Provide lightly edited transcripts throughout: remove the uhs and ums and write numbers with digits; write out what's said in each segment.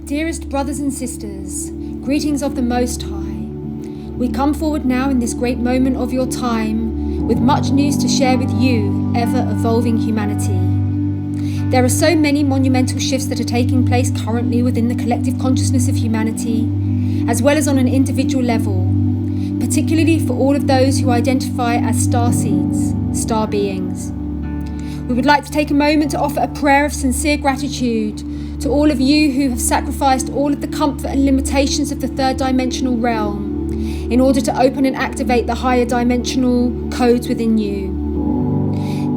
Dearest brothers and sisters, greetings of the Most High. We come forward now in this great moment of your time with much news to share with you, ever-evolving humanity. There are so many monumental shifts that are taking place currently within the collective consciousness of humanity, as well as on an individual level, particularly for all of those who identify as star seeds, star beings. We would like to take a moment to offer a prayer of sincere gratitude to all of you who have sacrificed all of the comfort and limitations of the third dimensional realm in order to open and activate the higher dimensional codes within you.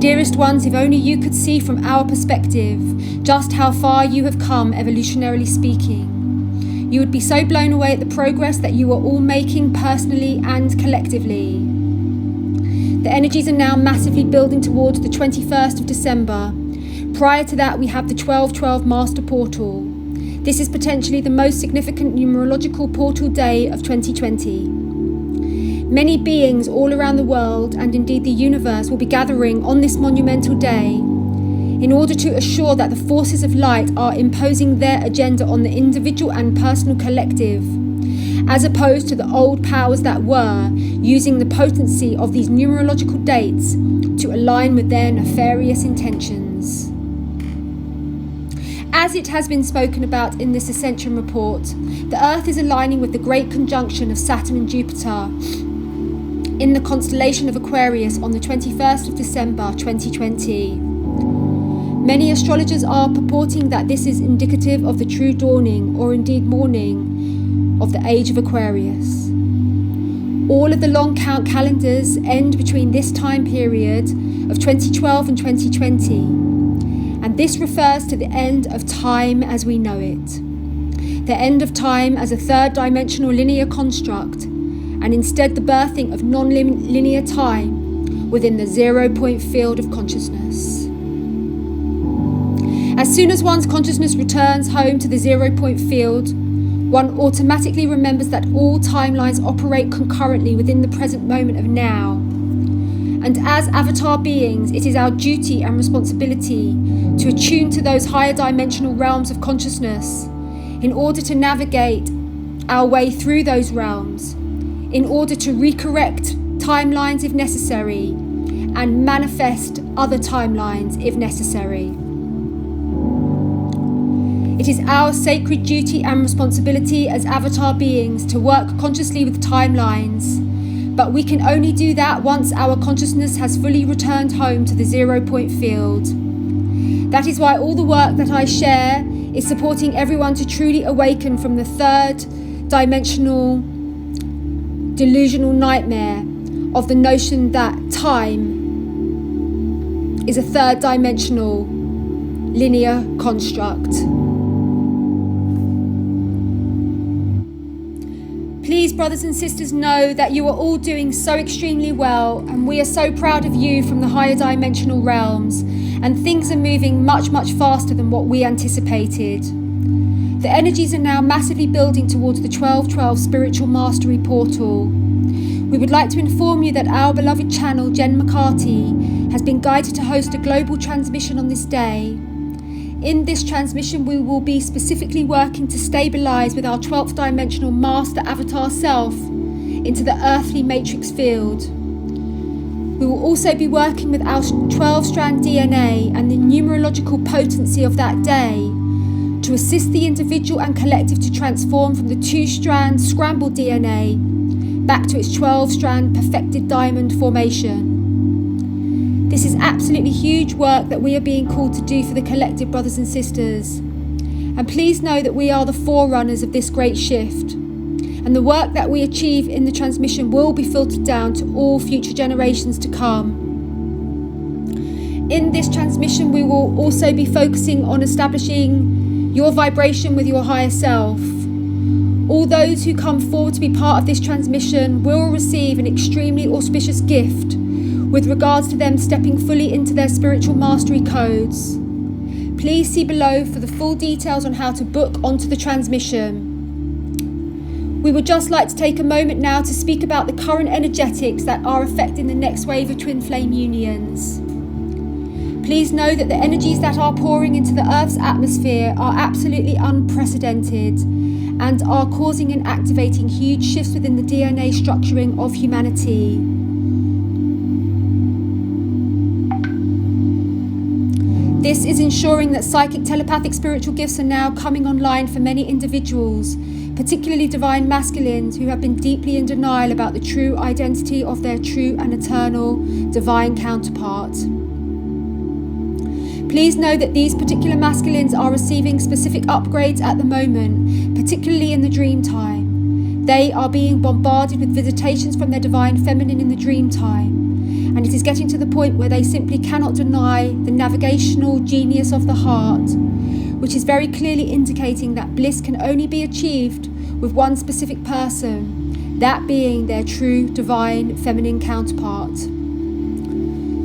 Dearest ones, if only you could see from our perspective just how far you have come evolutionarily speaking, you would be so blown away at the progress that you are all making personally and collectively. The energies are now massively building towards the 21st of December. Prior to that, we have the 1212 Master Portal. This is potentially the most significant numerological portal day of 2020. Many beings all around the world, and indeed the universe, will be gathering on this monumental day in order to assure that the forces of light are imposing their agenda on the individual and personal collective, as opposed to the old powers that were, using the potency of these numerological dates to align with their nefarious intentions. As it has been spoken about in this Ascension report, the Earth is aligning with the great conjunction of Saturn and Jupiter in the constellation of Aquarius on the 21st of December 2020. Many astrologers are purporting that this is indicative of the true dawning, or indeed morning, of the age of Aquarius. All of the long count calendars end between this time period of 2012 and 2020. And this refers to the end of time as we know it. The end of time as a third dimensional linear construct, and instead the birthing of non-linear time within the 0 point field of consciousness. As soon as one's consciousness returns home to the 0 point field, one automatically remembers that all timelines operate concurrently within the present moment of now. And as avatar beings, it is our duty and responsibility to attune to those higher dimensional realms of consciousness in order to navigate our way through those realms, in order to recorrect timelines if necessary, and manifest other timelines if necessary. It is our sacred duty and responsibility as avatar beings to work consciously with timelines, but we can only do that once our consciousness has fully returned home to the 0 point field. That is why all the work that I share is supporting everyone to truly awaken from the third dimensional delusional nightmare of the notion that time is a third dimensional linear construct. Please, brothers and sisters, know that you are all doing so extremely well, and we are so proud of you from the higher dimensional realms, and things are moving much, much faster than what we anticipated. The energies are now massively building towards the 1212 Spiritual Mastery Portal. We would like to inform you that our beloved channel, Jen McCarthy, has been guided to host a global transmission on this day. In this transmission, we will be specifically working to stabilise with our 12th dimensional master avatar self into the earthly matrix field. We will also be working with our 12-strand DNA and the numerological potency of that day to assist the individual and collective to transform from the 2-strand scrambled DNA back to its 12-strand perfected diamond formation. This is absolutely huge work that we are being called to do for the collective, brothers and sisters. And please know that we are the forerunners of this great shift. And the work that we achieve in the transmission will be filtered down to all future generations to come. In this transmission, we will also be focusing on establishing your vibration with your higher self. All those who come forward to be part of this transmission will receive an extremely auspicious gift with regards to them stepping fully into their spiritual mastery codes. Please see below for the full details on how to book onto the transmission. We would just like to take a moment now to speak about the current energetics that are affecting the next wave of twin flame unions. Please know that the energies that are pouring into the Earth's atmosphere are absolutely unprecedented and are causing and activating huge shifts within the DNA structuring of humanity. This is ensuring that psychic, telepathic, spiritual gifts are now coming online for many individuals, particularly divine masculines who have been deeply in denial about the true identity of their true and eternal divine counterpart. Please know that these particular masculines are receiving specific upgrades at the moment, particularly in the dream time. They are being bombarded with visitations from their divine feminine in the dream time. And it is getting to the point where they simply cannot deny the navigational genius of the heart, which is very clearly indicating that bliss can only be achieved with one specific person, that being their true divine feminine counterpart.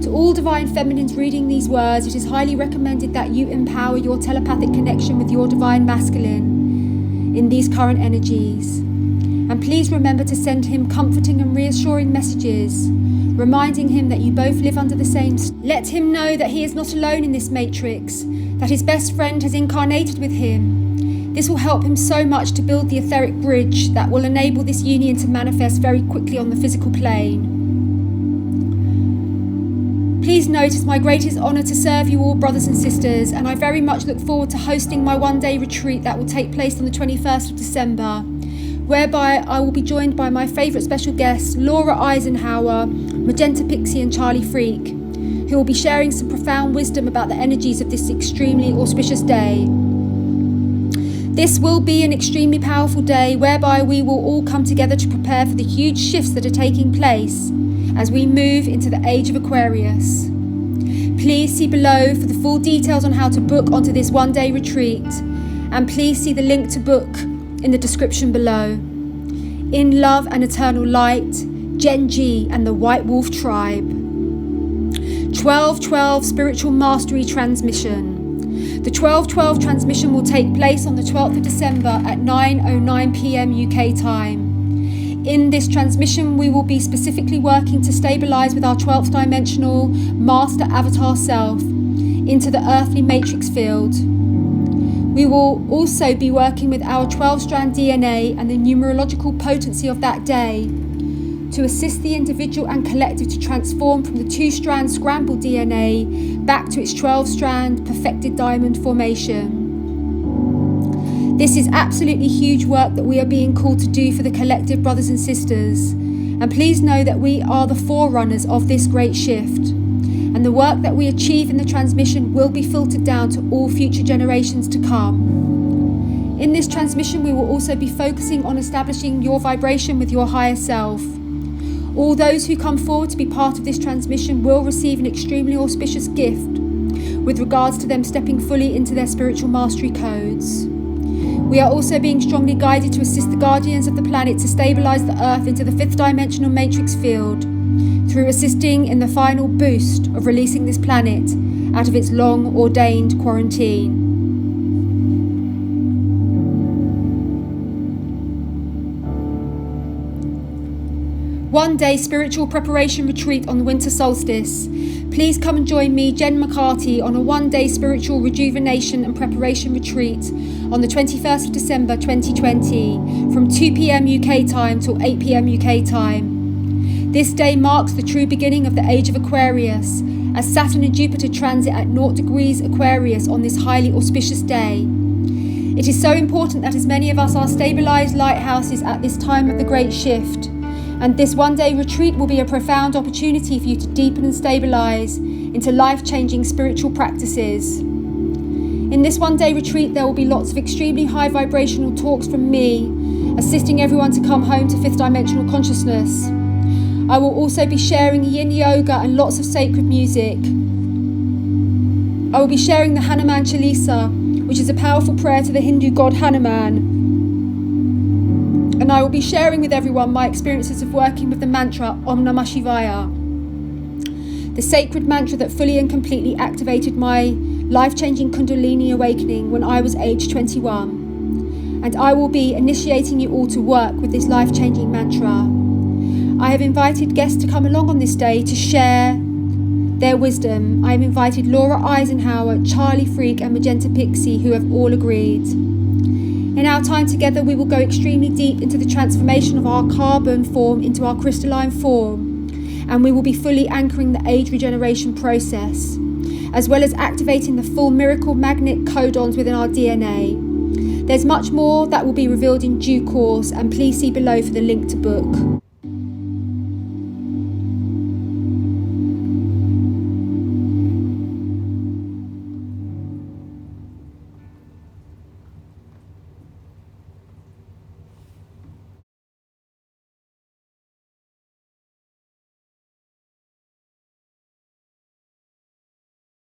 To all divine feminines reading these words, it is highly recommended that you empower your telepathic connection with your divine masculine in these current energies. And please remember to send him comforting and reassuring messages, reminding him that you both live under the same. Let him know that he is not alone in this matrix, that his best friend has incarnated with him. This will help him so much to build the etheric bridge that will enable this union to manifest very quickly on the physical plane. Please note it is my greatest honour to serve you all, brothers and sisters, and I very much look forward to hosting my one-day retreat that will take place on the 21st of December, whereby I will be joined by my favourite special guests, Laura Eisenhower, Magenta Pixie and Charlie Freak, who will be sharing some profound wisdom about the energies of this extremely auspicious day. This will be an extremely powerful day whereby we will all come together to prepare for the huge shifts that are taking place as we move into the age of Aquarius. Please see below for the full details on how to book onto this one-day retreat, and please see the link to book in the description below. In love and eternal light, Gen G and the White Wolf Tribe. 1212 Spiritual Mastery Transmission. The 1212 transmission will take place on the 12th of December at 9:09 p.m. UK time. In this transmission, we will be specifically working to stabilise with our 12th dimensional master avatar self into the earthly matrix field. We will also be working with our 12-strand DNA and the numerological potency of that day to assist the individual and collective to transform from the 2-strand scrambled DNA back to its 12-strand perfected diamond formation. This is absolutely huge work that we are being called to do for the collective, brothers and sisters. And please know that we are the forerunners of this great shift. And the work that we achieve in the transmission will be filtered down to all future generations to come. In this transmission, we will also be focusing on establishing your vibration with your higher self. All those who come forward to be part of this transmission will receive an extremely auspicious gift with regards to them stepping fully into their spiritual mastery codes. We are also being strongly guided to assist the guardians of the planet to stabilise the Earth into the 5th dimensional matrix field through assisting in the final boost of releasing this planet out of its long ordained quarantine. One-day spiritual preparation retreat on the winter solstice. Please come and join me, Jen McCarthy, on a one-day spiritual rejuvenation and preparation retreat on the 21st of December 2020 from 2 p.m. UK time till 8 p.m. UK time. This day marks the true beginning of the age of Aquarius, as Saturn and Jupiter transit at 0 degrees Aquarius on this highly auspicious day. It is so important that as many of us are stabilised lighthouses at this time of the great shift, and this one-day retreat will be a profound opportunity for you to deepen and stabilise into life-changing spiritual practices. In this one-day retreat, there will be lots of extremely high vibrational talks from me, assisting everyone to come home to 5th dimensional consciousness. I will also be sharing yin yoga and lots of sacred music. I will be sharing the Hanuman Chalisa, which is a powerful prayer to the Hindu god Hanuman. And I will be sharing with everyone my experiences of working with the mantra Om Namah Shivaya, the sacred mantra that fully and completely activated my life-changing Kundalini awakening when I was aged 21. And I will be initiating you all to work with this life-changing mantra. I have invited guests to come along on this day to share their wisdom, I have invited Laura Eisenhower, Charlie Freak and Magenta Pixie, who have all agreed. In our time together, we will go extremely deep into the transformation of our carbon form into our crystalline form, and we will be fully anchoring the age regeneration process, as well as activating the full miracle magnet codons within our DNA. There's much more that will be revealed in due course, and please see below for the link to book.